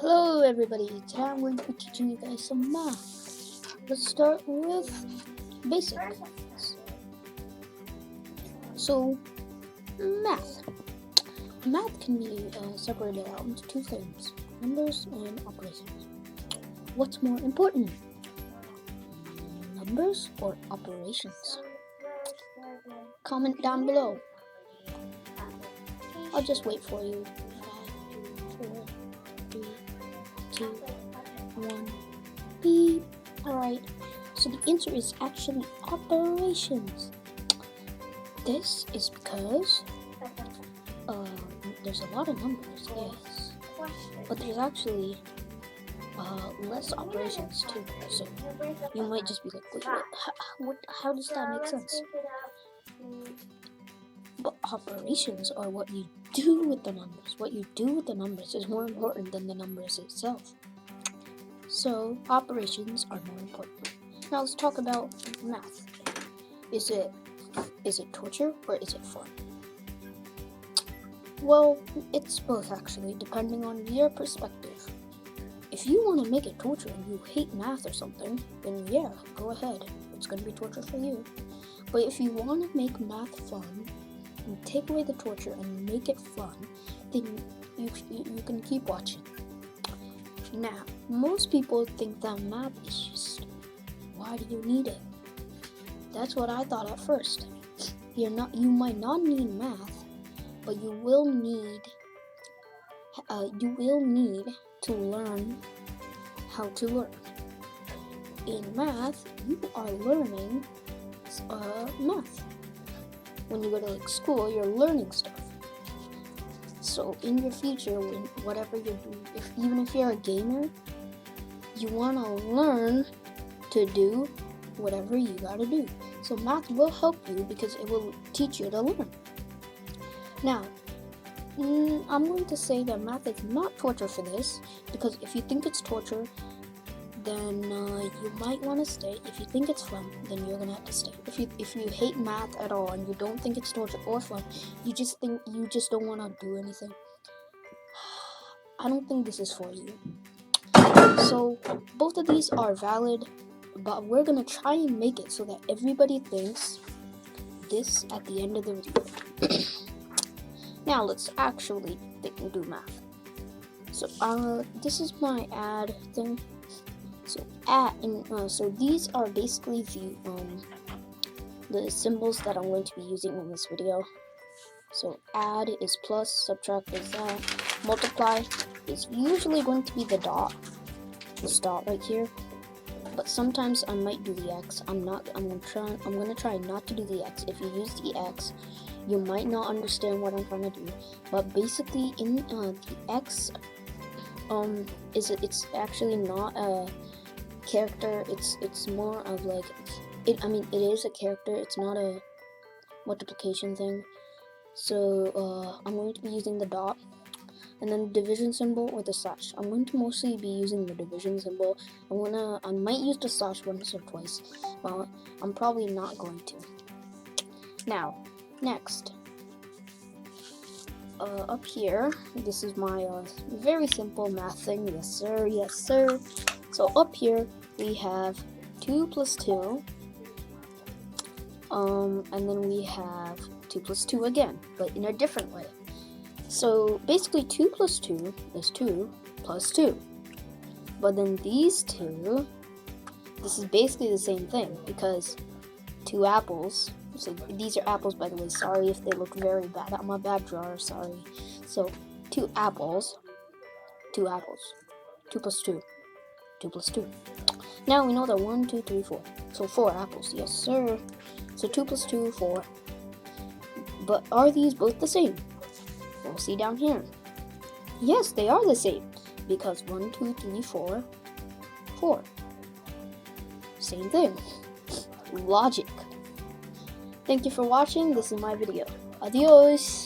Hello everybody, today I'm going to be teaching you guys some math. Let's start with basics. So, math. Math can be separated out into two things, numbers and operations. What's more important, numbers or operations? Comment down below. I'll just wait for you. 5, 4, 3, 2, 1, beep. Alright, so the answer is actually operations. This is because there's a lot of numbers, yes, but there's actually less operations too. So you might just be like, wait, how does that make sense? But operations are what you do with the numbers. What you do with the numbers is more important than the numbers itself. So operations are more important. Now let's talk about math. Is it torture or is it fun? Well, it's both actually, depending on your perspective. If you want to make it torture and you hate math or something, then yeah, go ahead. It's going to be torture for you. But if you want to make math fun, and take away the torture and make it fun, then you can keep watching. Now, most people think that math is just, why do you need it? That's what I thought at first. You might not need math, but you will need to learn how to learn. In math, you are learning math. When you go to school, you're learning stuff. So in your future, whatever you're doing, even if you're a gamer, you want to learn to do whatever you gotta do. So math will help you because it will teach you to learn. Now, I'm going to say that math is not torture for this, because if you think it's torture, then you might want to stay. If you think it's fun, then you're gonna have to stay. If you hate math at all and you don't think it's torture or fun, you just don't want to do anything, I don't think this is for you. So both of these are valid, but we're gonna try and make it so that everybody thinks this at the end of the video. Now let's actually do math. So this is my add thing. So these are basically the symbols that I'm going to be using in this video. So add is plus, subtract is that, multiply is usually going to be the dot, this dot right here. But sometimes I might do the X. I'm gonna try not to do the X. If you use the X, you might not understand what I'm trying to do. But basically, in the X, it's actually not a character. It's more of like it is a character. It's not a multiplication thing. So I'm going to be using the dot, and then the division symbol or the slash. I'm going to mostly be using the division symbol. I might use the slash once or twice, but I'm probably not going to. Now, next, up here, this is my very simple math thing. Yes sir, yes sir. So up here we have 2 plus 2, and then we have 2 plus 2 again, but in a different way. So basically 2 plus 2 is 2 plus 2. But then these two, this is basically the same thing, because 2 apples, so these are apples by the way, sorry if they look very bad, I'm a bad drawer, sorry. So 2 apples, 2 apples, 2 plus 2, 2 plus 2. Now we know that 1, 2, 3, 4. So 4 apples, yes sir. So 2 plus 2, 4. But are these both the same? We'll see down here. Yes, they are the same, because 1, 2, 3, 4, 4. Same thing. Logic. Thank you for watching. This is my video. Adios.